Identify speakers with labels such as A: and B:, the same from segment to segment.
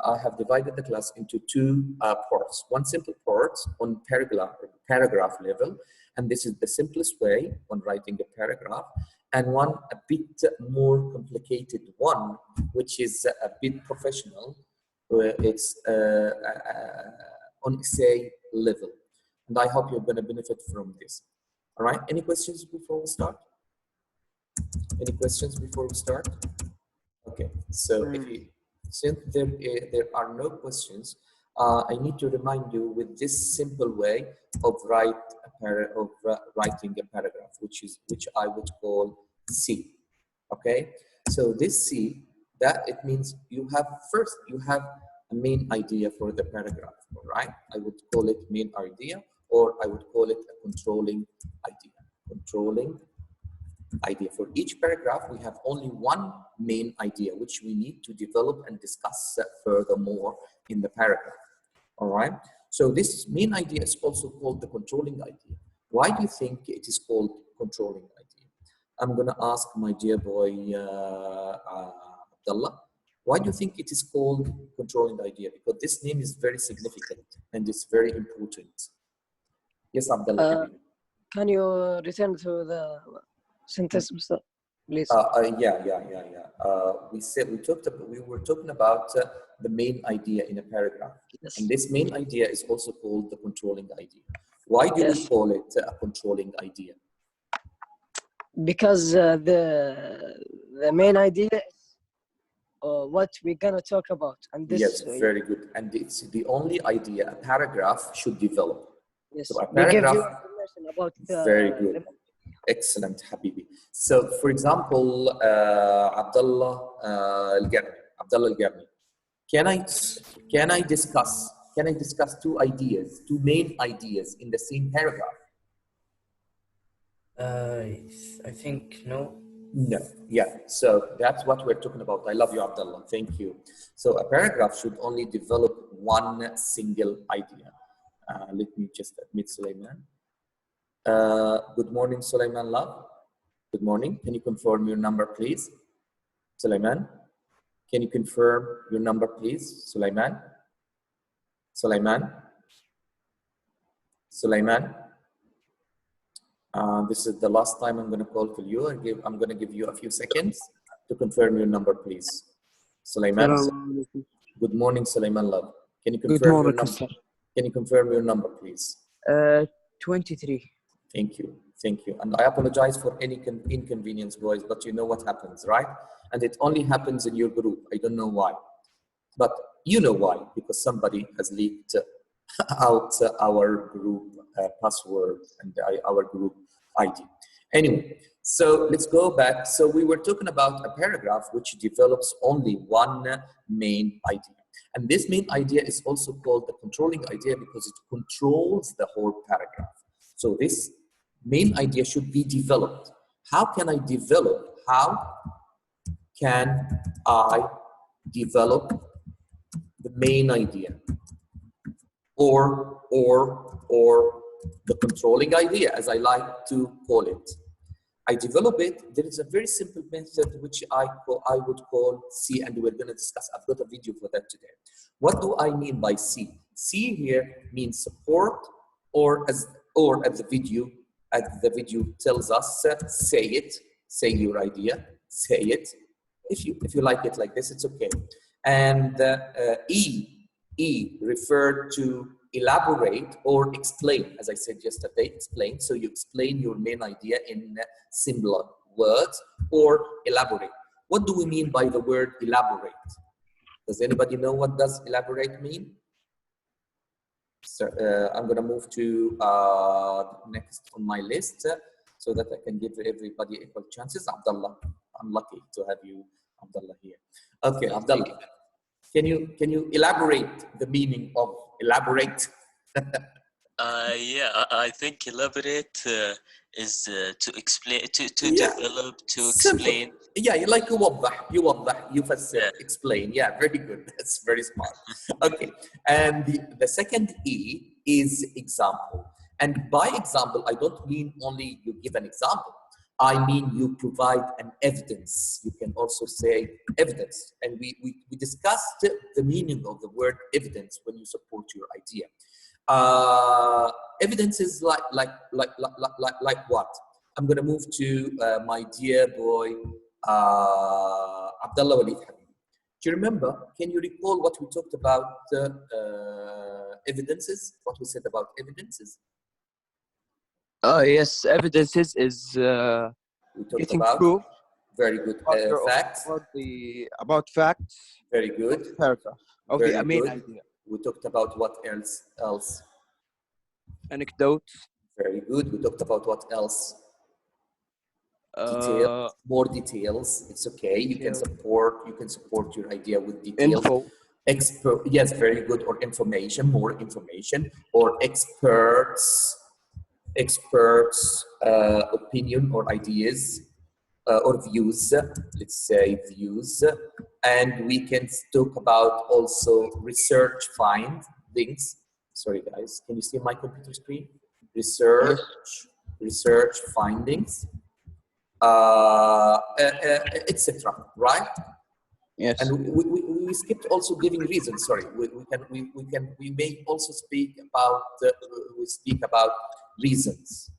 A: I have divided the class into two parts. One simple part on paragraph level, and this is the simplest way on writing a paragraph, and one a bit more complicated one, which is a bit professional. It's on essay level, and I hope you're going to benefit from this. All right, any questions before we start? Any questions before we start? Okay, so since there are no questions, I need to remind you with this simple way of writing a paragraph, which I would call C. Okay, so this C, that it means you have a main idea for the paragraph. All right, I would call it main idea, or I would call it a controlling idea. Controlling idea. For each paragraph, we have only one main idea, which we need to develop and discuss furthermore in the paragraph. All right. So this main idea is also called the controlling idea. Why do you think it is called controlling idea? I'm going to ask my dear boy Abdullah. Why do you think it is called controlling idea? Because this name is very significant and it's very important. Yes, Abdullah.
B: Can you return to the sentence, please?
A: We were talking about the main idea in a paragraph. Yes. And this main idea is also called the controlling idea. Why do we call it a controlling idea?
B: Because the main idea is what we're gonna talk about, and this.
A: Yes, very good. And it's the only idea a paragraph should develop.
B: Yes.
A: So a paragraph.
B: We give you information about
A: very good. Excellent, Habibi. So, for example, Abdullah Al-Garni, can I discuss two main ideas in the same paragraph?
C: I think no.
A: No. Yeah. So that's what we're talking about. I love you, Abdullah. Thank you. So a paragraph should only develop one single idea. Let me just admit Sulaiman. Good morning, Sulaiman Love. Good morning. Can you confirm your number, please? Sulaiman, can you confirm your number, please? Sulaiman? Sulaiman? Sulaiman? This is the last time I'm going to call for you. I'm going to give you a few seconds to confirm your number, please. Sulaiman? Good morning, Sulaiman Love. Can you confirm your number? Can you confirm your number, please?
B: 23.
A: Thank you. Thank you. And I apologize for any inconvenience, boys, but you know what happens, right? And it only happens in your group. I don't know why. But you know why, because somebody has leaked out our group password and our group ID. Anyway, so let's go back. So we were talking about a paragraph which develops only one main idea. And this main idea is also called the controlling idea because it controls the whole paragraph. So this main idea should be developed. How can I develop? How can I develop the main idea or the controlling idea, as I like to call it? I develop it. There is a very simple method which I would call C, and we're going to discuss. I've got a video for that today. What do I mean by C? C here means support, or as the video tells us, say it, say your idea, say it. If you like it like this, it's okay. And E referred to elaborate or explain. As I said yesterday, explain. So you explain your main idea in similar words, or elaborate. What do we mean by the word elaborate? Does anybody know what does elaborate mean? So I'm going to move to next on my list so that I can give everybody equal chances. Abdullah, I'm lucky to have you, Abdullah, here. Okay, Abdullah, can you elaborate the meaning of elaborate?
D: Yeah, I think elaborate is to explain, to develop, to explain.
A: Yeah, like يوضح, يفسر, explain. Yeah, very good. That's very smart. Okay, and the second E is example. And by example, I don't mean only you give an example, I mean, you provide an evidence. You can also say evidence. And we discussed the meaning of the word evidence when you support your idea. Evidence is like what? I'm going to move to my dear boy, Abdullah Walid Habib. Do you remember? Can you recall what we talked about evidences? What we said about evidences?
E: Yes, evidences is
A: We talked
E: getting
A: about
E: proof
A: very good facts.
E: about facts.
A: Very good.
E: Paragraph of
A: Very
E: the main
A: good.
E: idea.
A: We talked about what else?
E: Anecdotes.
A: Very good. We talked about what else? Details, more details. It's okay. You can support your idea with details.
E: Info.
A: Yes, very good. Or information, more information, or experts opinion or ideas or views. Let's say views, and we can talk about also research findings. Sorry, guys. Can you see my computer screen? Research findings. Etc. Right?
E: Yes.
A: And we skipped also giving reasons. Sorry, we may also speak about reasons.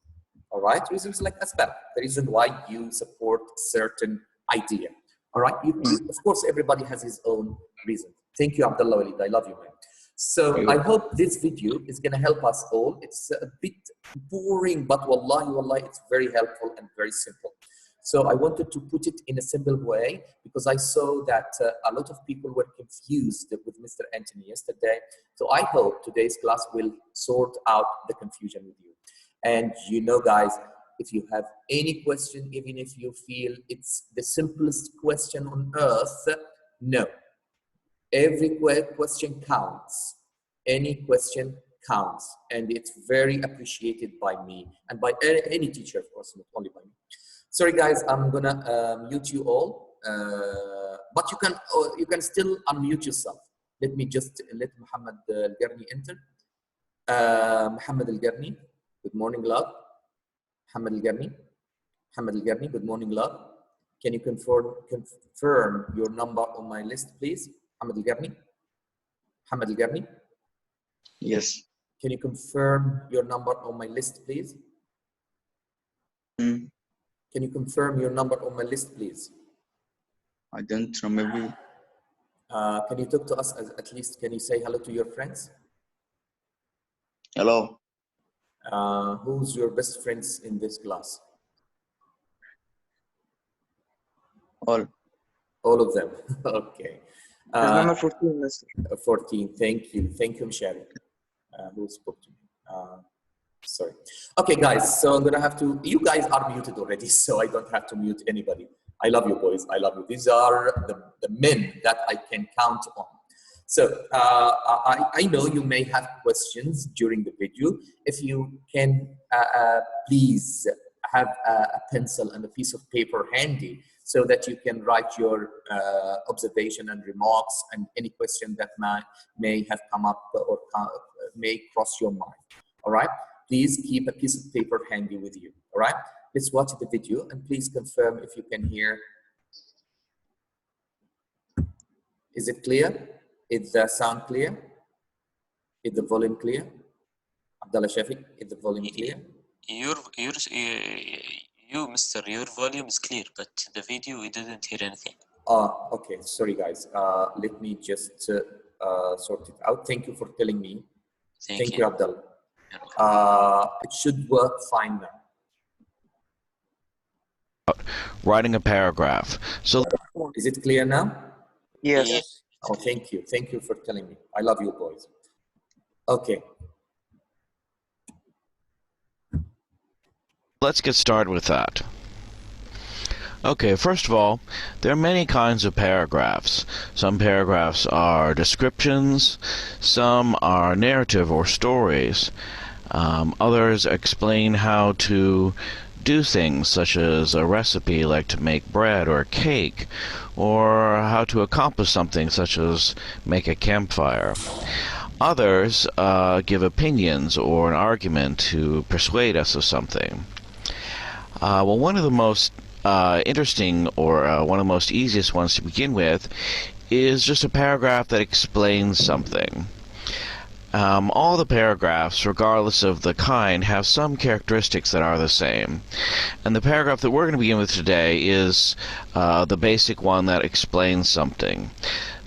A: All right, reasons like asbab, the reason why you support certain idea. All right, of course everybody has his own reason. Thank you, Abdullah Walid. I love you, man. So I hope this video is going to help us all. It's a bit boring, but wallahi, it's very helpful and very simple. So I wanted to put it in a simple way because I saw that a lot of people were confused with Mr. Anthony yesterday. So I hope today's class will sort out the confusion with you. And you know, guys, if you have any question, even if you feel it's the simplest question on earth, no. Every question counts. Any question counts. And it's very appreciated by me and by any teacher, of course, not only by me. Sorry, guys, I'm gonna mute you all, but you can still unmute yourself. Let me just let Muhammad Al-Garni enter. Muhammad Al-Garni, good morning, love. Muhammad Al-Garni, good morning, love. Can you confirm your number on my list, please? Muhammad Al-Garni.
F: Yes.
A: Can you confirm your number on my list, please? Can you confirm your number on my list, please?
F: I don't remember.
A: Can you talk to us at least? Can you say hello to your friends?
F: Hello.
A: Who's your best friends in this class?
F: All.
A: All of them. Okay.
F: Number 14, Mister.
A: 14. Thank you. Thank you, Mshari. Who spoke to me? Sorry. Okay, guys. So I'm gonna have to. You guys are muted already, so I don't have to mute anybody. I love you, boys. I love you. These are the men that I can count on. So I know you may have questions during the video. If you can, please have a pencil and a piece of paper handy so that you can write your observation and remarks and any question that may have come up or may cross your mind. All right? Please keep a piece of paper handy with you. All right? Let's watch the video and please confirm if you can hear. Is it clear? Is the sound clear? Is the volume clear? Abdullah Shafiq, is the volume clear?
D: You, Mister, your volume is clear, but the video, we didn't hear anything.
A: Okay. Sorry, guys. Let me just sort it out. Thank you for telling me. Thank you, Abdullah. It should work fine now.
G: Writing a paragraph. So,
A: is it clear now?
F: Yes.
A: Oh, thank you. Thank you for telling me. I love you, boys. Okay.
G: let's get started with that. Okay, first of all, there are many kinds of paragraphs. Some paragraphs are descriptions, some are narrative or stories. Others explain how to do things, such as a recipe like to make bread or cake, or how to accomplish something, such as make a campfire. Others give opinions or an argument to persuade us of something. Well, one of the most interesting, or one of the most easiest ones to begin with, is just a paragraph that explains something. All the paragraphs, regardless of the kind, have some characteristics that are the same. And the paragraph that we're going to begin with today is the basic one that explains something.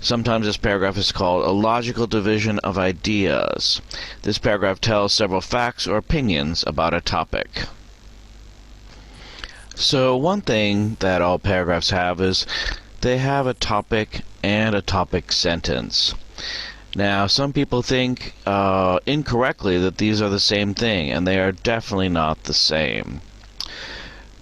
G: Sometimes this paragraph is called a logical division of ideas. This paragraph tells several facts or opinions about a topic. So one thing that all paragraphs have is they have a topic and a topic sentence. Now, some people think incorrectly that these are the same thing, and they are definitely not the same.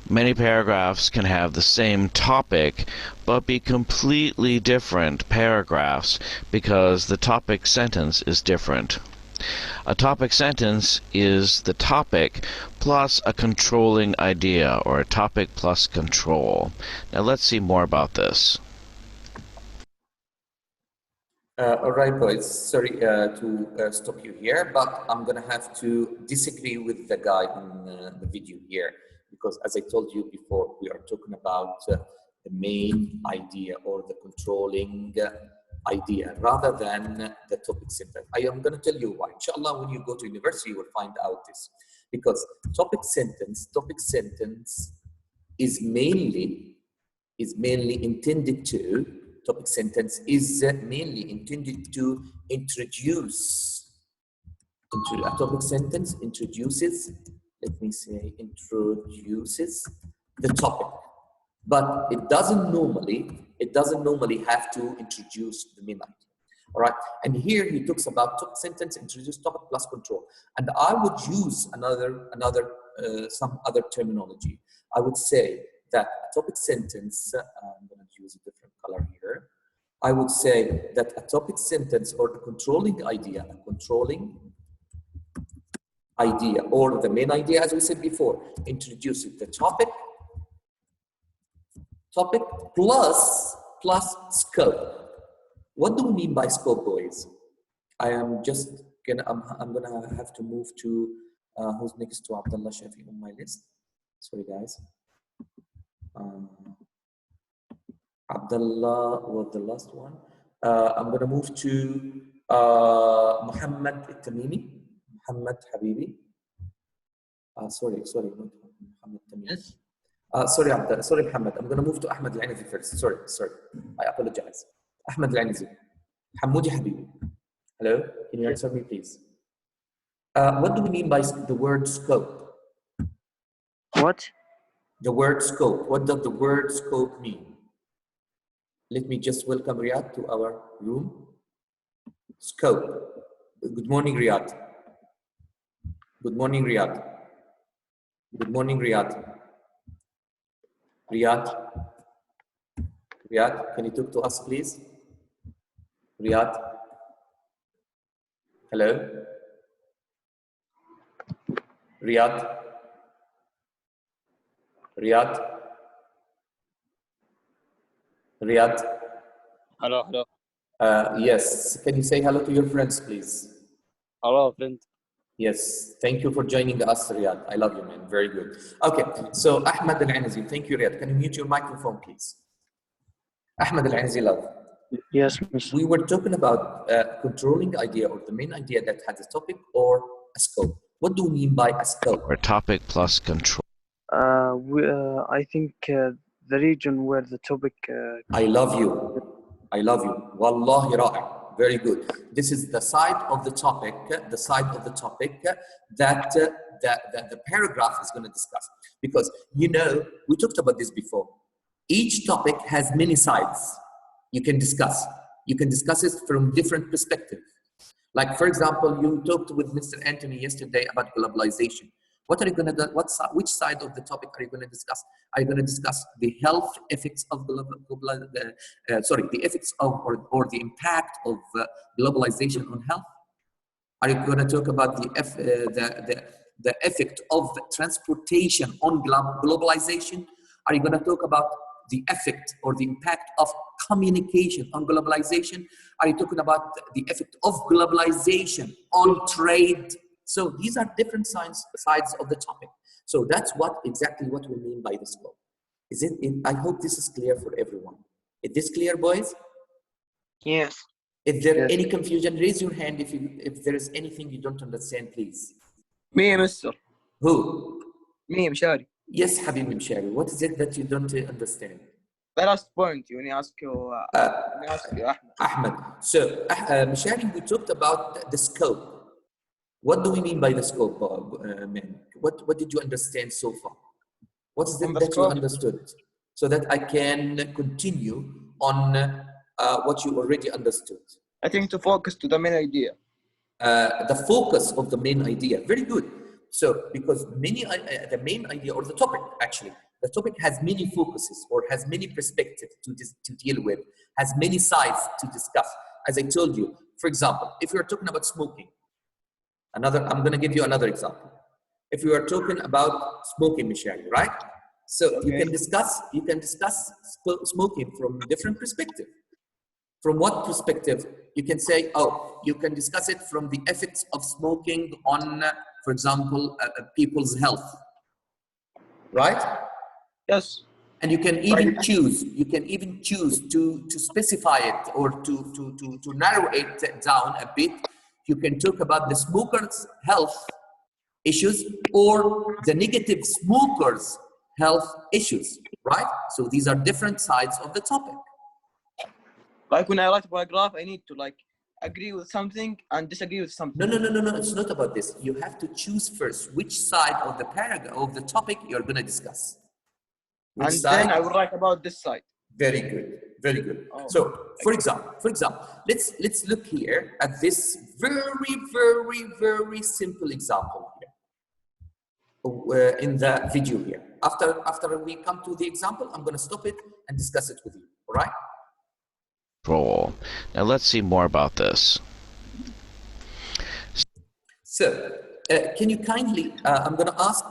G: Many paragraphs can have the same topic, but be completely different paragraphs because the topic sentence is different. A topic sentence is the topic plus a controlling idea, or a topic plus control. Now let's see more about this.
A: All right, boys. Sorry to stop you here, but I'm gonna have to disagree with the guy in the video here, because as I told you before, we are talking about the main idea or the controlling idea rather than the topic sentence. I am gonna tell you why. Inshallah, when you go to university, you will find out this, because topic sentence is mainly intended to. Topic sentence is mainly intended to introduce. A topic sentence introduces, let me say, introduces the topic, but it doesn't normally have to introduce the main idea. All right, and here he talks about topic sentence introduce topic plus control, and I would use some other terminology. I would say that a topic sentence, I'm going to use a different color here. I would say that a topic sentence or a controlling idea, or the main idea, as we said before, introduces the topic plus scope. What do we mean by scope, boys? I'm gonna have to move to who's next to Abdullah Shafi on my list. Sorry, guys. Abdullah was the last one. I'm going to move to Muhammad Tamimi. Muhammad Habibi. Sorry, not Muhammad Tamimi.
H: Yes.
A: Sorry, Muhammad. I'm going to move to Ahmed Al-Anizi first. Sorry. I apologize. Ahmed Al-Anizi. Hamoudi Habibi. Hello? Can you answer me, please? What do we mean by the word scope?
B: What?
A: The word scope. What does the word scope mean? Let me just welcome Riyadh to our room. Scope. Good morning, Riyadh. Good morning, Riyadh. Good morning, Riyadh. Riyadh, can you talk to us, please? Riyadh. Hello? Riyadh.
E: Hello.
A: Yes, can you say hello to your friends, please?
E: Hello, friend.
A: Yes, thank you for joining us, Riyadh. I love you, man. Very good. Okay, so Ahmed Al-Anizi, thank you, Riyadh. Can you mute your microphone, please? Ahmed Al-Anizi, love.
B: Yes, miss.
A: We were talking about controlling idea or the main idea that has a topic or a scope. What do we mean by a scope?
G: Or topic plus control.
B: I think the region where the topic.
A: I love you. Wallahi ra'i. Very good. This is the side of the topic that the paragraph is going to discuss. Because, you know, we talked about this before. Each topic has many sides you can discuss. You can discuss it from different perspectives. Like, for example, you talked with Mr. Anthony yesterday about globalization. What are you going to do? Which side of the topic are you going to discuss? Are you going to discuss the health effects of the effects of or the impact of globalization on health? Are you going to talk about the effect of transportation on globalization? Are you going to talk about the effect or the impact of communication on globalization? Are you talking about the effect of globalization on trade So these are different sides of the topic. So that's exactly what we mean by the scope. I hope this is clear for everyone. Is this clear, boys?
F: Yes.
A: If there
F: Yes.
A: any confusion, raise your hand if there is anything you don't understand, please.
H: Me, Mr.
A: Who?
H: Me, Mshari.
A: Yes, Habibi Mshari. What is it that you don't understand?
H: The last point when you ask you, Ahmed.
A: Ahmed. So, Mshari, we talked about the scope. What do we mean by the scope, man? What did you understand so far? What is it
H: On the
A: that you
H: scope.
A: understood? So that I can continue on what you already understood.
H: I think to focus to the main idea.
A: The focus of the main idea. Very good. So, because the main idea or the topic, actually, the topic has many focuses or has many perspectives to deal with, has many sides to discuss. As I told you, for example, if you're talking about smoking, I'm going to give you another example. If you are talking about smoking, Mishari, right? So
H: Okay.
A: you can discuss smoking from different perspectives. From what perspective? You can say, you can discuss it from the effects of smoking on, for example, people's health, right?
H: Yes.
A: And you can even choose. You can even choose to specify it or to narrow it down a bit. You can talk about the smokers' health issues or the negative smokers' health issues, right? So these are different sides of the topic.
H: Like when I write a paragraph, I need to like agree with something and disagree with something.
A: No. It's not about this. You have to choose first which side of the paragraph of the topic you're going to discuss. Which
H: And
A: side?
H: then I will write about this side.
A: Very good, very good.
H: Oh.
A: So, for example, let's look here at this very simple example here in the video here. After we come to the example, I'm going to stop it and discuss it with you. All right?
G: Roll. Now let's see more about this.
A: So, can you kindly? I'm going to ask.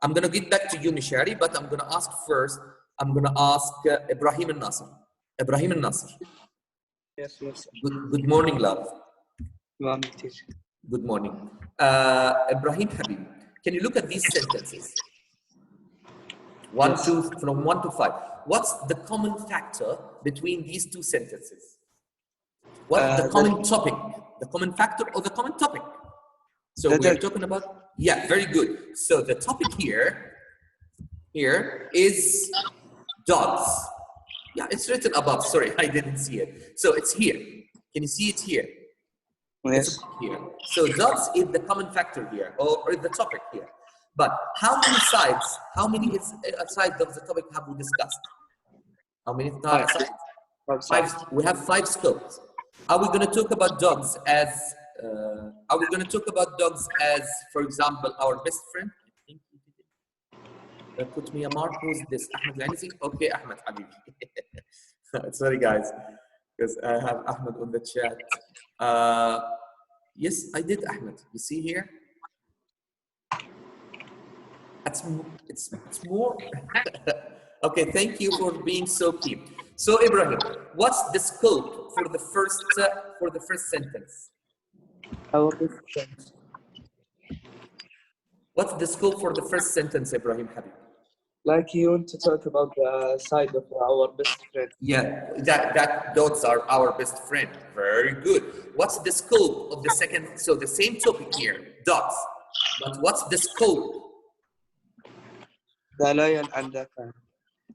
A: I'm going to get back to you, Mishari, but I'm going to ask first. I'm going to ask Ibrahim al-Nasr. Ibrahim al-Nasr.
C: Yes, yes.
A: Good morning, love.
C: One teacher.
A: Good morning. Ibrahim Habib, can you look at these sentences? From 1 to 5. What's the common factor between these two sentences? What's the common topic? The common factor or the common topic? So we're talking about, yeah, very good. So the topic here is dogs. Yeah, it's written above. Sorry, I didn't see it. So it's here. Can you see it here?
F: Yes.
A: Here. So dogs is the common factor here, or the topic here. But how many sides of the topic have we discussed? How many sides? Five. We have 5 scopes. Are we going to talk about dogs as? Are we going to talk about dogs as, for example, our best friend? I think you did it. Put me a mark. Who's this? Ahmed Lanisi? Okay, Ahmed Habibi. Sorry, guys, because I have Ahmed on the chat. Yes, I did, Ahmed. You see here? It's more. Okay, thank you for being so keen. So, Ibrahim, what's the scope for the first sentence?
C: Our best friends.
A: What's the scope for the first sentence, Ibrahim Habib?
C: Like you want to talk about the side of our best friend.
A: Yeah, that dogs are our best friend. Very good. What's the scope of the second? So the same topic here, dogs. But what's the scope?
C: The loyal and the kind.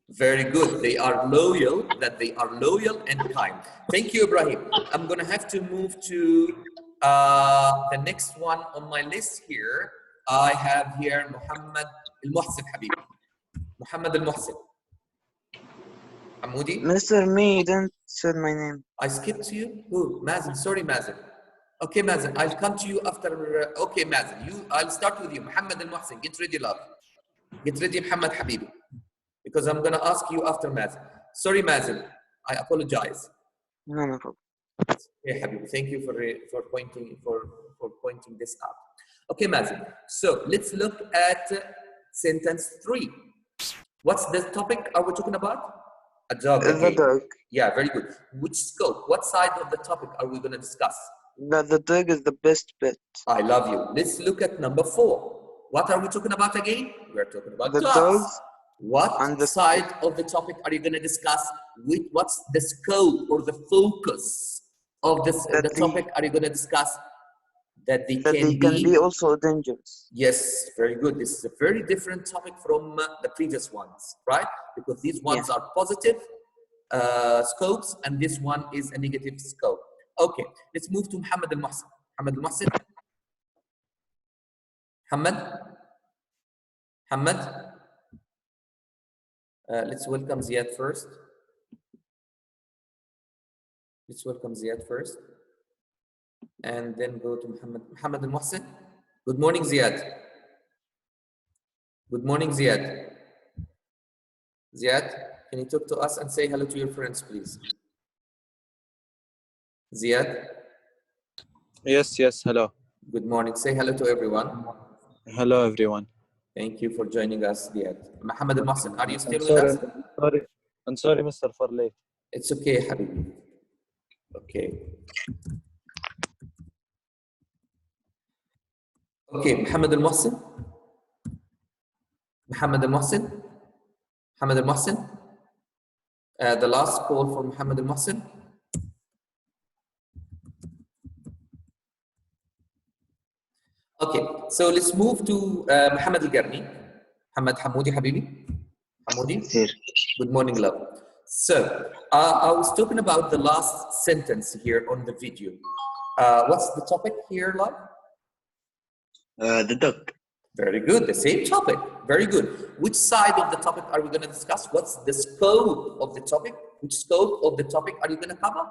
A: Very good. They are loyal. That they are loyal and kind. Thank you, Ibrahim. I'm gonna have to move to the next one on my list here. I have here Muhammad al-Muhsin Habib. Muhammad al-Muhsin. Hamoudi?
F: Mr. Me, don't say my name.
A: I skipped you? Who? Mazen. Sorry, Mazen. Okay, Mazen. I'll come to you after. Okay, Mazen. I'll start with you. Muhammad al-Muhsin. Get ready, love. Get ready, Muhammad Habibi. Because I'm going to ask you after Mazen. Sorry, Mazen. I apologize.
F: No problem.
A: Yeah, Habibi. Thank you for pointing this out. Okay, Mazen. So let's look at sentence 3. What's the topic are we talking about? A dog.
F: The
A: Okay.
F: dog.
A: Yeah, very good. Which scope? What side of the topic are we going to discuss?
F: That the dog is the best pet.
A: I love you. Let's look at number 4. What are we talking about again? We're talking about
F: The
A: dogs.
F: dogs
A: What
F: and the
A: side of the topic are you going to discuss? What's the scope or the focus of this
F: That
A: the
F: they-
A: topic are you going to discuss? That they
F: that
A: can
F: they can be also dangerous.
A: Yes, very good. This is a very different topic from the previous ones, right? Because these ones are positive scopes and this one is a negative scope. Okay, let's move to Muhammad al-Muhsin. Muhammad al-Muhsin. Muhammad. Let's welcome Ziad first. And then go to Muhammad al-Muhsin. Good morning, Ziad. Good morning, Ziad. Ziad, can you talk to us and say hello to your friends, please? Ziad?
E: Yes, yes, hello.
A: Good morning. Say hello to everyone.
E: Hello, everyone.
A: Thank you for joining us, Ziad. Muhammad al-Muhsin, are you still with us?
E: I'm sorry, Mr. for late.
A: It's okay, Habibi. Okay. Okay, Muhammad al-Muhsin. Muhammad al-Muhsin. Muhammad al-Muhsin. The last call for Muhammad al-Muhsin. Okay, so let's move to Muhammad al-Garni. Muhammad Hamoudi, Habibi. Hamoudi. Good morning, love. So, I was talking about the last sentence here on the video. What's the topic here, love?
I: The dog.
A: Very good, the same topic. Very good. Which side of the topic are we going to discuss? What's the scope of the topic? Which scope of the topic are you going to cover?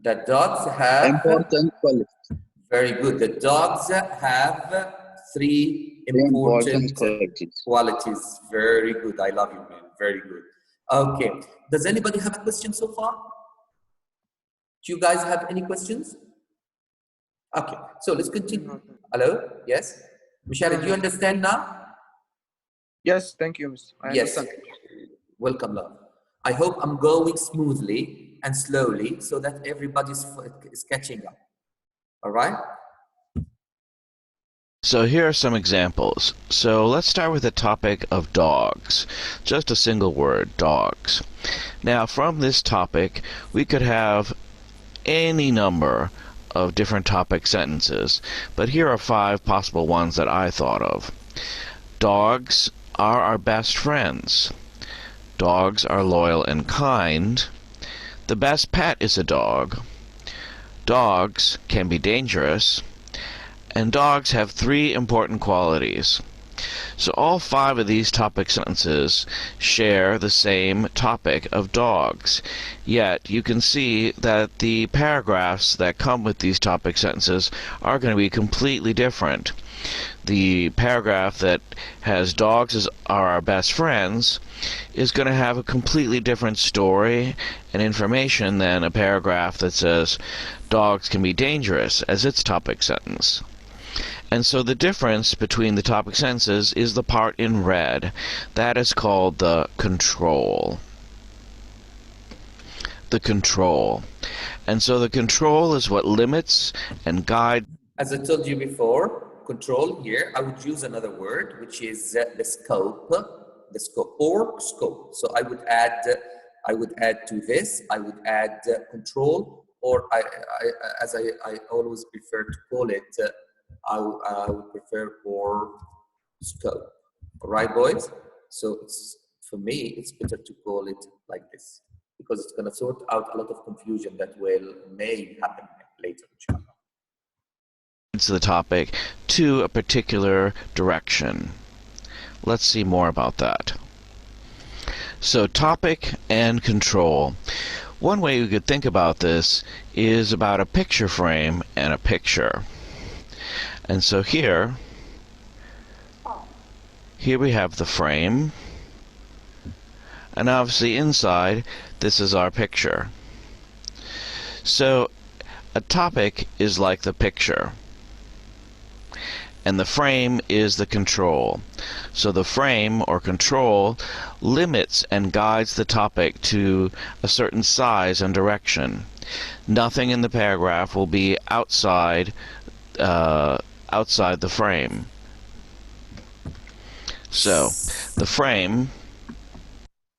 A: The dogs have...
I: Important qualities.
A: Very good. The dogs have 3 important qualities. Very good. I love you, man. Very good. Okay. Does anybody have a question so far? Do you guys have any questions? Okay. So let's continue. Hello? Yes? Michelle, do you understand now?
H: Yes, thank you, Mr. I
A: Yes.
H: understand.
A: Welcome, love. I hope I'm going smoothly and slowly so that everybody is catching up. All right?
G: So here are some examples. So let's start with the topic of dogs. Just a single word, dogs. Now from this topic, we could have any number of different topic sentences, but here are 5 possible ones that I thought of. Dogs are our best friends. Dogs are loyal and kind. The best pet is a dog. Dogs can be dangerous. And dogs have 3 important qualities. So all 5 of these topic sentences share the same topic of dogs. Yet you can see that the paragraphs that come with these topic sentences are going to be completely different. The paragraph that has dogs are our best friends is going to have a completely different story and information than a paragraph that says dogs can be dangerous as its topic sentence. And so the difference between the topic sentences is the part in red. That is called the control. The control. And so the control is what limits and guides.
A: As I told you before, control here, I would use another word, which is the scope or scope. So I would add to this, I would add control, or as I always prefer to call it, I would prefer or scope. All right, boys? So for me, it's better to call it like this because it's going to sort out a lot of confusion that may happen later.
G: The topic to a particular direction. Let's see more about that. So topic and control. One way we could think about this is about a picture frame and a picture. And so here we have the frame, and obviously inside this is our picture. So a topic is like the picture, and the frame is the control. So the frame or control limits and guides the topic to a certain size and direction. Nothing in the paragraph will be outside the frame. So the frame.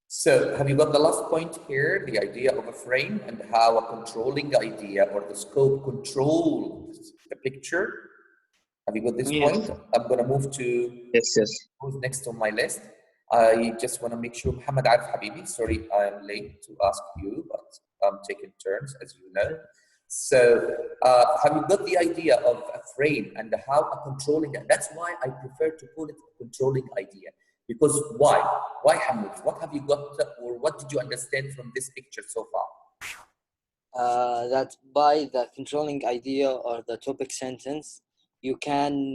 A: So have you got the last point here, the idea of a frame and how a controlling idea or the scope controls the picture? Have you got this point? I'm going to move to
I: Yes.
A: who's next on my list. I just want to make sure, Muhammad Arif Habibi, sorry I'm late to ask you, but I'm taking turns as you know. So have you got the idea of a frame and how a controlling, that's why I prefer to call it a controlling idea. Because why? Why, Hamid? What have you got, or what did you understand from this picture so far?
B: That by the controlling idea or the topic sentence, you can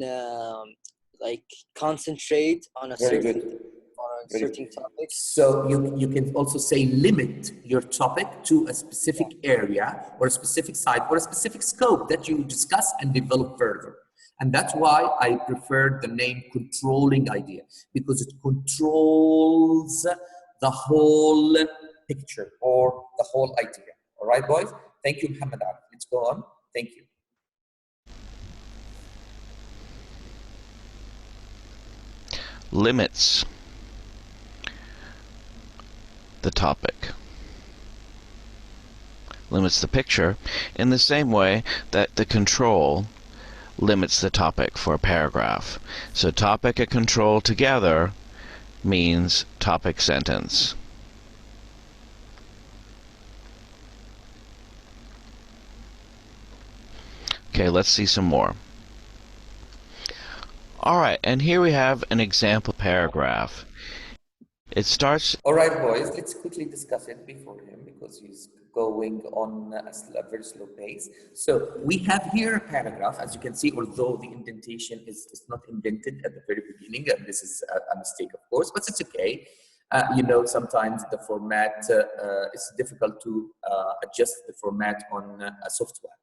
B: like concentrate on a
A: Very
B: certain
A: good.
B: or a certain topic.
A: So you can also say limit your topic to a specific area or a specific site or a specific scope that you discuss and develop further. And that's why I prefer the name controlling idea, because it controls the whole picture or the whole idea. All right, boys? Thank you, Muhammad Ali. Let's go on. Thank you.
G: Limits the topic. Limits the picture in the same way that the control limits the topic for a paragraph. So topic and control together means topic sentence. Okay, let's see some more. Alright, and here we have an example paragraph. It starts...
A: Alright, boys, let's quickly discuss it before him because he's going on a very slow pace. So we have here a paragraph, as you can see, although the indentation is not indented at the very beginning, and this is a mistake, of course, but it's okay. You know, sometimes the format is difficult to adjust the format on a software.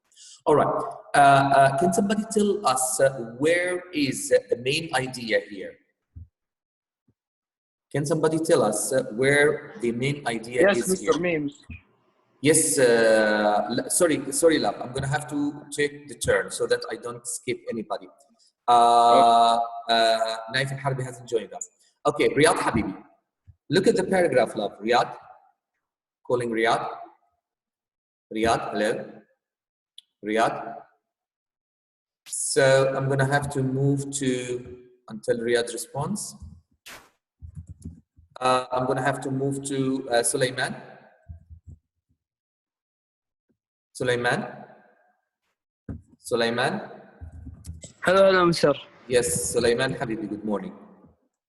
A: All right, can somebody tell us where is the main idea here? Can somebody tell us where the main idea is
H: Mr.
A: here?
H: Memes.
A: Yes, sorry, love. I'm gonna have to take the turn so that I don't skip anybody. Naif al-Harbi hasn't joined us. Okay, Riyad Habibi. Look at the paragraph, love. Riyad. Calling Riyad. Riyad, hello. Riyad. So I'm gonna have to move to until Riyad responds. I'm gonna have to move to Sulaiman. Sulaiman.
C: Hello, sir.
A: Yes, Sulaiman Habibi, good morning.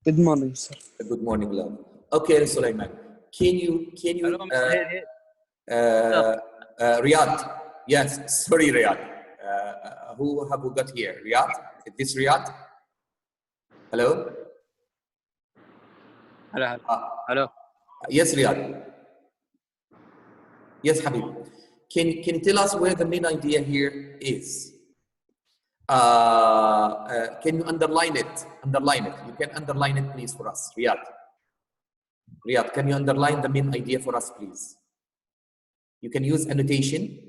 C: Good morning, sir.
A: Good morning, love. Okay, Sulaiman, can you Riyad? Yes, sorry, Riyad. Who have we got here? Riyad? Is this Riyad? Hello?
C: Hello.
A: Yes, Riyad. Yes, Habib. Can you tell us where the main idea here is? Can you underline it? Underline it. You can underline it, please, for us. Riyad. Riyad, can you underline the main idea for us, please? You can use annotation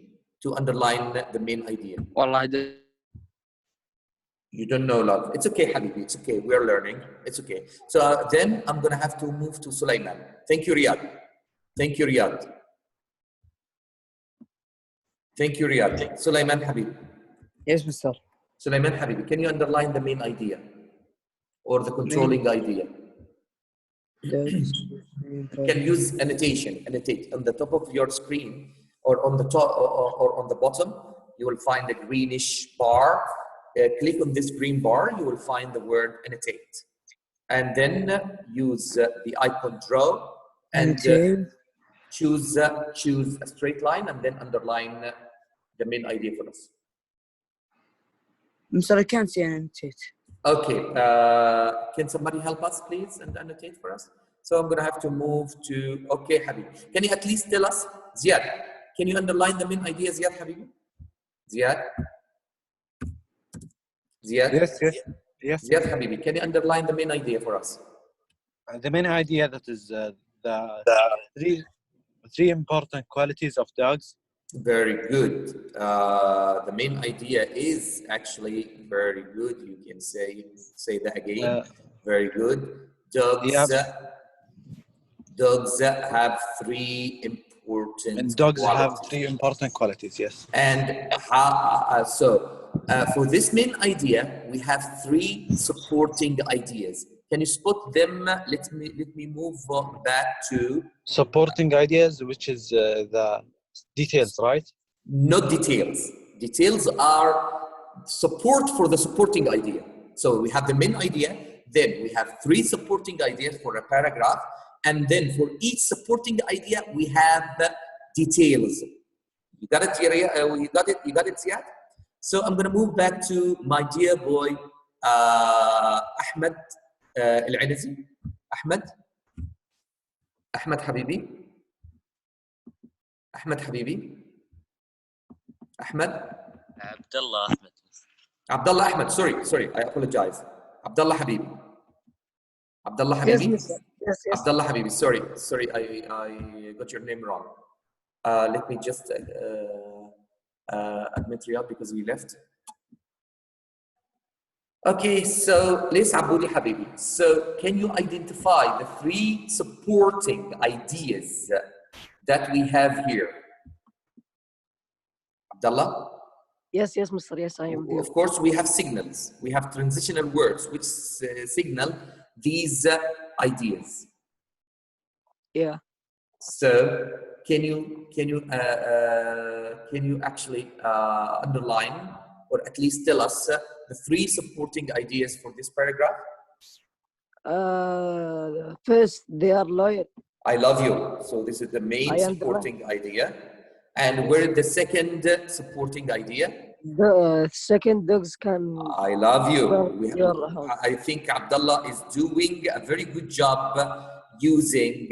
A: to underline the main idea. You don't know, love. It's okay, Habibi. It's okay. We're learning. It's okay. So then I'm going to have to move to Sulaiman. Thank you, Riyad. Thank you, Riyad. Thank you, Riyad. Sulaiman Habib.
C: Yes, Mr.
A: Sulaiman Habib, can you underline the main idea or the controlling idea? You can use annotation. Annotate on the top of your screen or on the top or on the bottom. You will find a greenish bar. Click on this green bar. You will find the word annotate, and then use the icon draw and choose a straight line and then underline the main idea for us.
C: Mr. I can't see annotate.
A: Okay, can somebody help us, please, and annotate for us? So I'm going to have to move to, okay, Habib. Can you at least tell us, Ziad, can you underline the main idea, Ziad, Habib? Ziad? Ziad?
E: Yes.
A: Ziad Habibi, can you underline the main idea for us?
E: The main idea that is the three important qualities of dogs.
A: Very good. The main idea is actually very good. You can say that again. Very good. Dogs have three important
E: And dogs
A: qualities.
E: have three important qualities, yes.
A: And for this main idea, we have three supporting ideas. Can you spot them? Let me move back to
E: Supporting ideas, which is the details, right?
A: not details. Details are support for the supporting idea. So we have the main idea, then we have three supporting ideas for a paragraph, and then for each supporting idea, we have the details. You got it, you got it, Ziad? So I'm gonna move back to my dear boy, Ahmed Al-Anazi. Ahmed Habibi. Ahmed? Abdullah Ahmed, sorry, I apologize. Abdullah Habibi.
J: Yes, mister. Yes.
A: Abdullah Habibi, sorry, I got your name wrong. Let me just admit Riyad because we left. Okay, so let's Aboudi Habibi. So can you identify the three supporting ideas that we have here? Abdullah?
J: Yes, mister. Yes, I am there.
A: Of course, we have signals. We have transitional words which signal these ideas.
J: Yeah.
A: So can you actually underline or at least tell us the three supporting ideas for this paragraph?
J: First, they are loyal.
A: I love you. So this is the main supporting idea. And where is the second supporting idea?
J: The second, dogs can.
A: I love you. I think Abdullah is doing a very good job using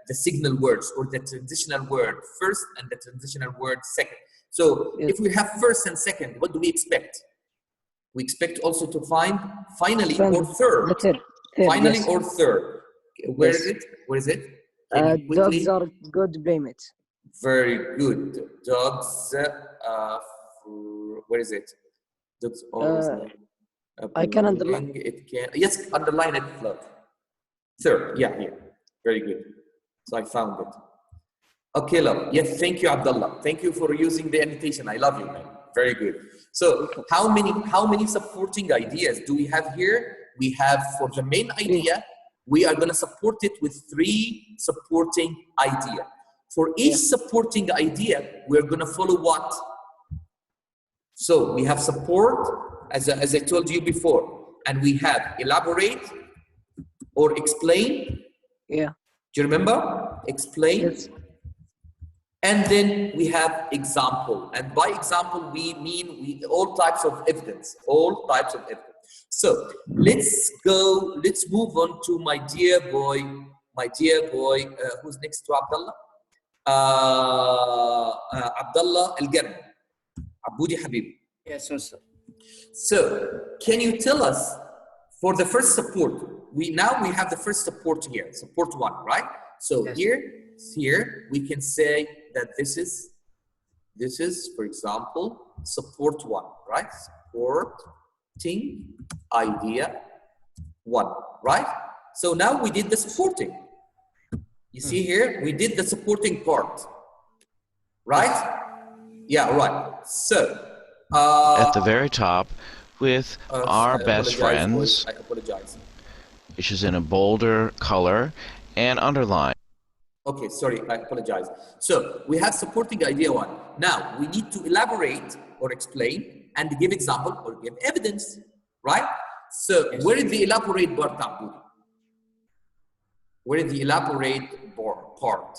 A: the signal words or the transitional word first and the transitional word second. So if we have first and second, what do we expect? We expect also to find finally or third. Finally or third. Where is it?
J: Dogs are good playmates.
A: Very good. Dogs. Where is it? Dogs always.
J: I can underline.
A: Yes, underline it. Flood. Third. Yeah. Very good. So I found it. Okay, love. Yes, thank you, Abdullah. Thank you for using the annotation. I love you, man. Very good. So how many supporting ideas do we have here? We have for the main idea, we are going to support it with three supporting ideas. For each supporting idea, we're going to follow what? So we have support, as I told you before, and we have elaborate or explain.
J: Yeah.
A: Do you remember? Explain.
J: Yes.
A: And then we have example. And by example, we mean all types of evidence. So let's move on to my dear boy, who's next to Abdullah? Abdullah Al-Garm, Aboudi Habibi.
B: Yes, sir.
A: So can you tell us for the first support, we have the first support here, support one, right? So here we can say that this is, for example, support one, right? Supporting idea one, right? So now we did the supporting. You see here, we did the supporting part, right? Yeah, right. So
G: at the very top with our best friends,
A: I apologize.
G: which is in a bolder color and underline.
A: Okay, sorry, I apologize. So we have supporting idea one. Now we need to elaborate or explain and give example or give evidence, right? So where is the elaborate part, Aboudi? Where is the elaborate part?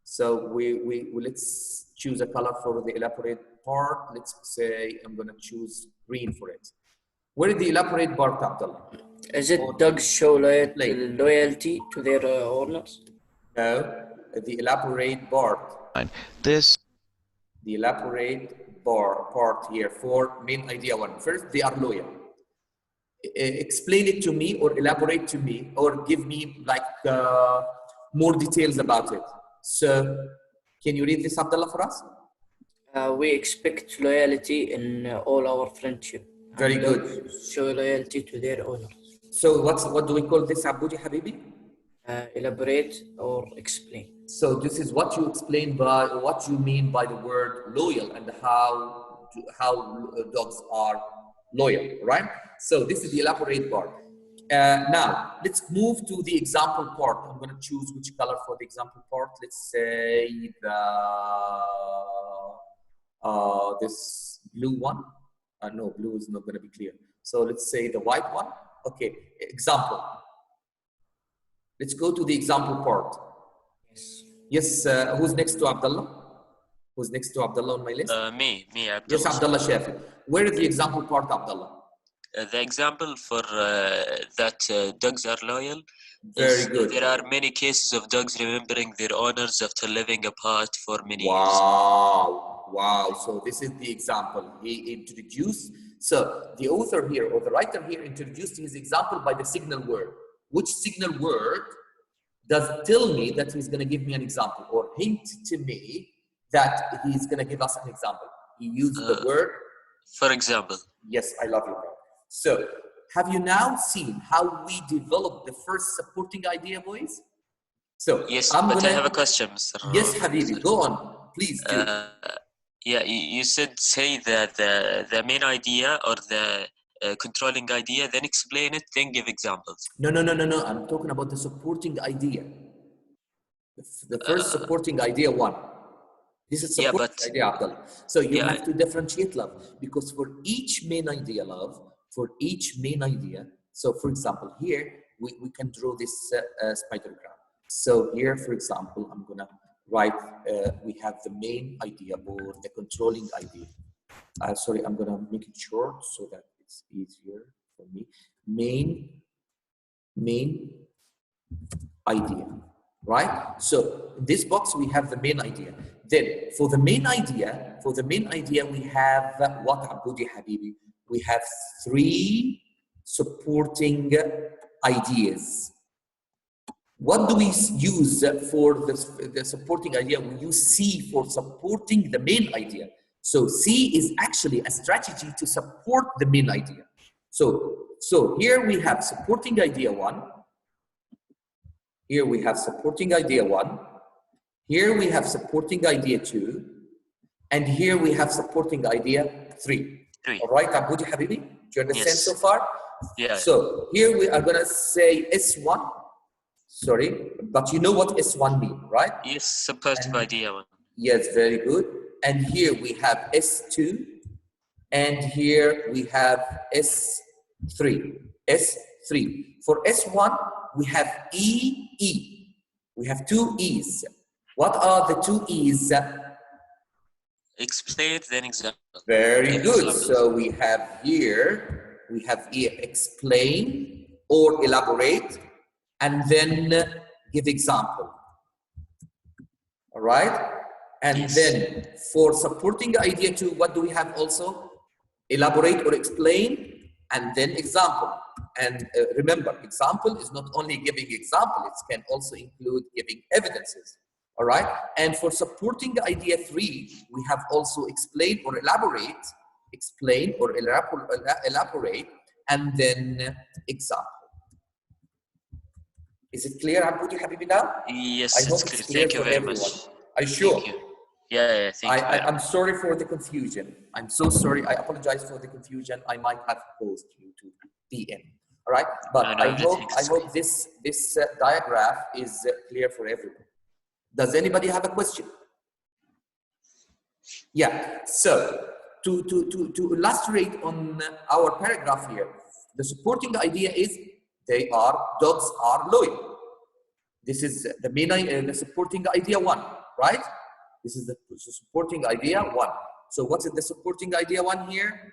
A: So we let's choose a color for the elaborate part. Let's say I'm gonna choose green for it. Where is the elaborate part, Abdullah?
B: Is it dogs show loyalty to their owners?
A: No, the elaborate part.
G: The
A: elaborate part here for main idea one. First, they are loyal. Explain it to me or elaborate to me or give me like more details about it. So can you read this, Abdullah, for us?
K: We expect loyalty in all our friendship.
A: Very good.
K: Show loyalty to their owners.
A: So what do we call this, Abudi Habibi?
K: Elaborate or explain.
A: So this is what you explain by what you mean by the word loyal and how dogs are loyal, right? So this is the elaborate part. Now let's move to the example part. I'm going to choose which color for the example part. Let's say this blue one. No, blue is not going to be clear. So let's say the white one. Okay, example. Let's go to the example part. Yes, who's next to Abdullah? Who's next to Abdullah on my list?
D: Me, Abdullah.
A: Yes, Abdullah Shafi. Where is the example part, Abdullah?
D: The example for that dogs are loyal.
A: Very good.
D: There are many cases of dogs remembering their owners after living apart for many years.
A: Wow. So this is the example he introduced. So the author here or the writer here introduced his example by the signal word. Which signal word does tell me that he's going to give me an example or hint to me that he's going to give us an example? He used the word.
D: For example.
A: Yes, I love you. So have you now seen how we developed the first supporting idea, boys? So
D: yes, but I have a question, Mr.
A: Yes, Habibi, go on, please do.
D: Yeah, you said say that the main idea or the controlling idea, then explain it, then give examples.
A: No. I'm talking about the supporting idea. The first supporting idea one. This is supporting idea, Abdullah. So you have to differentiate, love, because for each main idea, love, so for example, here we can draw this spidergram. So here, for example, I'm gonna write, we have the main idea or the controlling idea. Sorry, I'm gonna make it short so that it's easier for me. Main idea, right? So in this box, we have the main idea. Then for the main idea, we have what, Abudi Habibi? We have 3 supporting ideas. What do we use for the supporting idea? We use C for supporting the main idea. So C is actually a strategy to support the main idea. So here we have supporting idea 1. Here we have supporting idea 1. Here we have supporting idea 2. And here we have supporting idea 3. All right, Abudi Habibi? Do you understand so far?
D: Yeah.
A: So here we are going to say S1. Sorry, but you know what S1 means, right?
D: Yes, supportive idea 1.
A: Yes, very good. And here we have S2. And here we have S3. S3. For S1, we have E. We have 2 E's. What are the 2 E's?
D: Explain, then example.
A: Very good. So we have here, explain or elaborate, and then give example. All right? And then for supporting idea 2, what do we have also? Elaborate or explain, and then example. And remember, example is not only giving example, it can also include giving evidences. All right. And for supporting idea 3, we have also explain or elaborate, and then example. Is it clear, Abudi Habibi now?
D: Yes,
A: I hope
D: it's clear. Thank you very much.
A: Are you sure?
D: Thank you. Yeah, thank you.
A: I'm sorry for the confusion. I'm so sorry. I apologize for the confusion. I might have caused you to be in. All right. But I hope this diagram is clear for everyone. Does anybody have a question? Yeah. So to illustrate on our paragraph here, the supporting idea is dogs are loyal. This is the main the supporting idea 1, right? This is the supporting idea 1. So what is the supporting idea 1 here?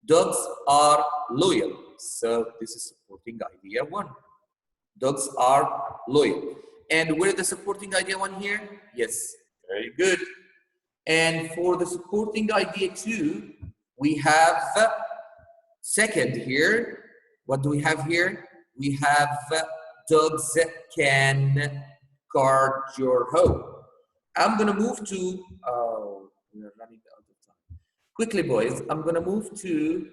A: Dogs are loyal. So this is supporting idea 1. Dogs are loyal. And where is the supporting idea 1 here? Yes, very good. And for the supporting idea 2, we have second here. What do we have here? We have dogs can guard your home. I'm gonna move to, we're running out of time. Quickly, boys, I'm gonna move to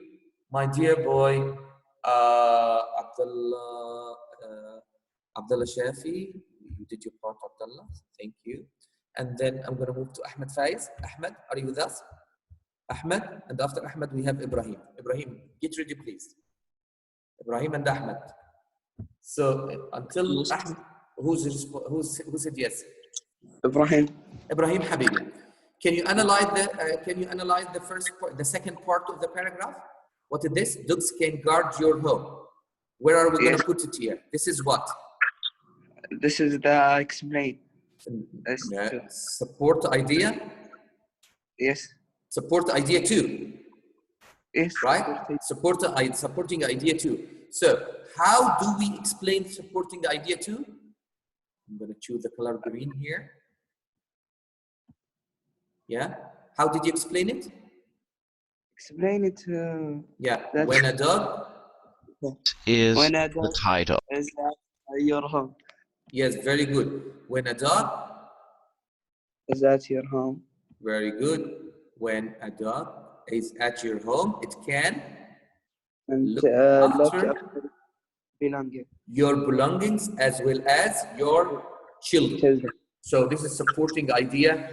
A: my dear boy, Abdullah Shafi. You did your part, Abdullah, thank you. And then I'm gonna move to Ahmed Faiz. Ahmed, are you with us? Ahmed, and after Ahmed, we have Ibrahim. Ibrahim, get ready, please. Ibrahim and Ahmed. So until Ahmed, who said yes?
F: Ibrahim.
A: Ibrahim Habibi. Can you analyze the first part, the second part of the paragraph? What is this? Dogs can guard your home. Where are we going to put it here? This is what?
F: This is the explain.
A: Support idea?
F: Yes.
A: Support idea 2.
F: Yes.
A: Right? Supporting idea 2. So how do we explain supporting idea 2? I'm going to choose the color green here. Yeah. How did you explain it?
F: Explain it.
A: Yeah. When a dog
G: is the title.
F: Is at your home.
A: Yes, very good. When a dog
F: is at your home.
A: Very good. When a dog is at your home, it can look after your belongings as well as your children. So this is supporting idea.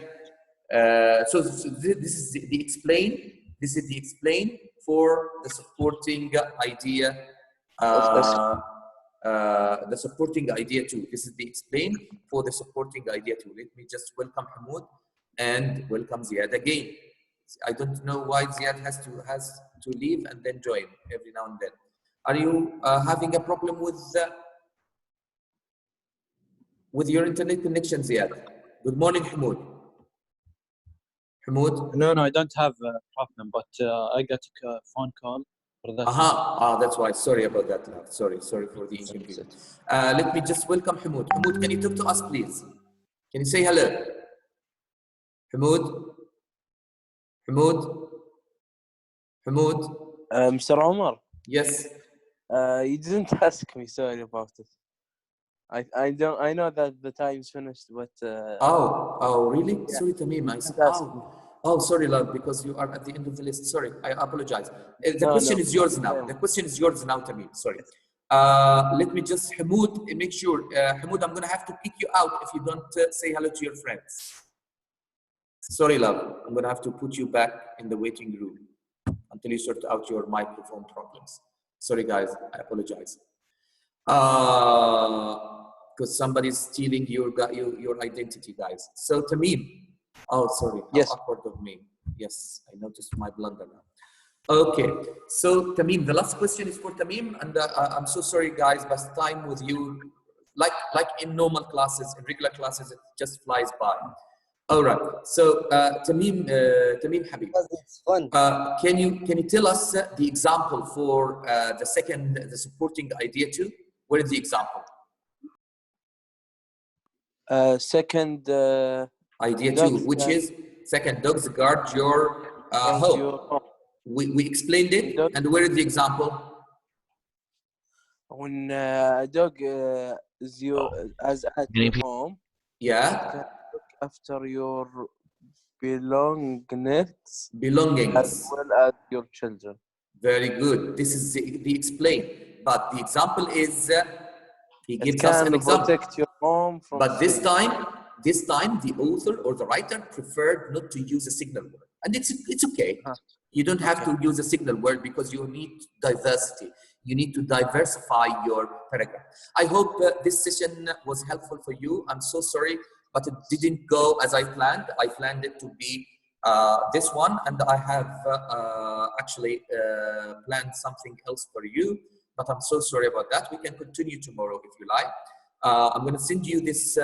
A: So this is the explain. This is the explain for the supporting idea. The supporting idea 2. This is the explain for the supporting idea 2. Let me just welcome Hamoud and welcome Ziad again. I don't know why Ziad has to leave and then join every now and then. Are you having a problem with your internet connection, Ziad? Good morning, Hamoud. Hamoud?
E: No, I don't have a problem, but I got a phone call for that.
A: That's why. Sorry about that. Sorry for the inconvenience. Let me just welcome Hamoud. Hamoud, can you talk to us, please? Can you say hello? Hamoud?
L: Mr. Omar?
A: Yes.
L: You didn't ask me, sorry about it. I know that the time's finished, but
A: really?
L: Yeah.
A: Sorry, Tamim. Sorry, love, because you are at the end of the list. Sorry, I apologize. The question is yours now. The question is yours now, Tamim. Sorry. Let me just, Hamoud, make sure. Hamoud, I'm going to have to kick you out if you don't say hello to your friends. Sorry, love. I'm going to have to put you back in the waiting room until you sort out your microphone problems. Sorry, guys. I apologize. Because somebody's stealing your identity, guys. So, Tamim. Oh, sorry. How awkward of me. Yes, I noticed my blunder now. Okay. So, Tamim, the last question is for Tamim. And I'm so sorry, guys, but time with you, like in normal classes, in regular classes, it just flies by. All right. So, Tamim Habib,
B: it's fun.
A: can you tell us the example for the supporting idea 2? What is the example?
L: Second
A: idea 2, which is second, dogs guard your home. We explained it, and where is the example?
L: When a dog is at your home,
A: yeah,
L: look after your belongings as well as your children.
A: Very good. This is the explain. But the example is he gives
L: us
A: an example.
L: Protect your home from
A: this time the author or the writer preferred not to use a signal word, and it's okay. You don't have to use a signal word because you need diversity. You need to diversify your paragraph. I hope this session was helpful for you. I'm so sorry, but it didn't go as I planned. I planned it to be this one, and I have actually planned something else for you, but I'm so sorry about that. We can continue tomorrow if you like. I'm going to send you this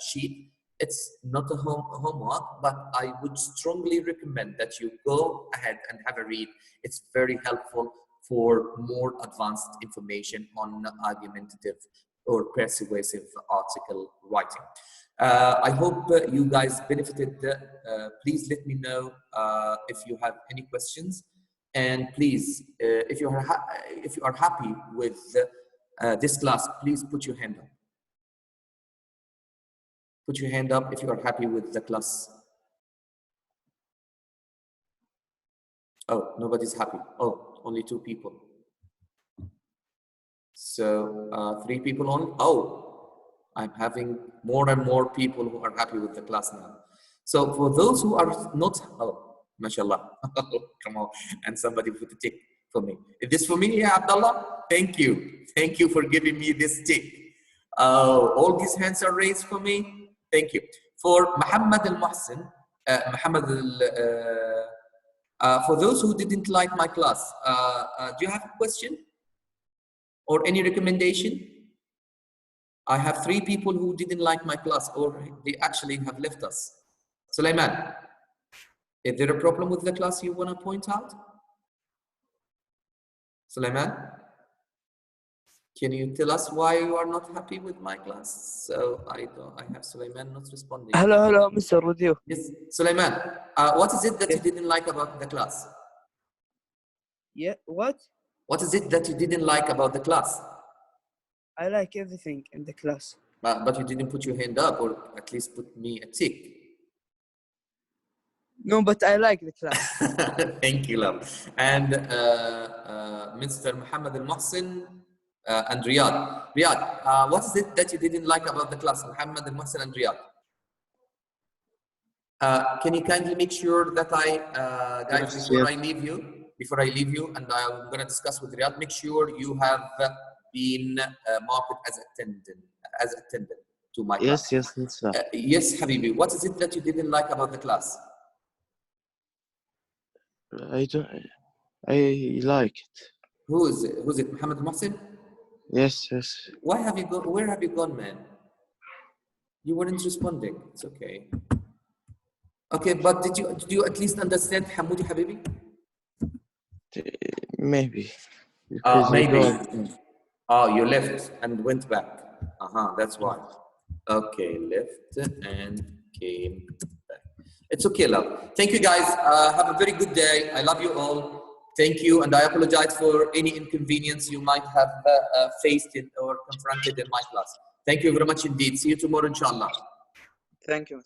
A: sheet. It's not a homework, but I would strongly recommend that you go ahead and have a read. It's very helpful for more advanced information on argumentative or persuasive article writing. I hope you guys benefited. Please let me know if you have any questions, and please, if you are happy with this class, please put your hand up. Put your hand up if you are happy with the class. Oh, nobody's happy. Oh, only 2 people. So 3 people only. Oh, I'm having more and more people who are happy with the class now. So for those who are not, oh, mashallah, come on, and somebody put a tick for me. Is this for me, yeah, Abdullah? Thank you. Thank you for giving me this tick. All these hands are raised for me. Thank you. For Muhammad al-Muhsin, for those who didn't like my class, do you have a question or any recommendation? I have 3 people who didn't like my class, or they actually have left us. Sulaiman, is there a problem with the class you want to point out? Sulaiman, can you tell us why you are not happy with my class? So I have Sulaiman not responding.
F: Hello, Mr. Rudio.
A: Yes, Sulaiman, what is it that you didn't like about the class?
F: Yeah, what?
A: What is it that you didn't like about the class?
F: I like everything in the class.
A: But you didn't put your hand up, or at least put me a tick.
F: No, but I like the class.
A: Thank you, love. And Mr. Muhammad al-Muhsin and Riyad. Riyad, what is it that you didn't like about the class, Muhammad al-Muhsin and Riyad? Can you kindly make sure that guys, before I leave you, and I'm going to discuss with Riyad, make sure you have been marked as attendant to my class.
L: Yes, sir.
A: Yes, Habibi, what is it that you didn't like about the class?
L: I like it.
A: Who is it? Who's it? Muhammad Mohsin?
L: Yes.
A: Why have you gone? Where have you gone, man? You weren't responding. It's okay. Okay, but did you at least understand Hamoudi Habibi?
L: Maybe.
A: Maybe. Oh, you left and went back. That's why. Okay, left and came back. It's okay, love. Thank you, guys. Have a very good day. I love you all. Thank you, and I apologize for any inconvenience you might have faced or confronted in my class. Thank you very much indeed. See you tomorrow, inshallah.
F: Thank you.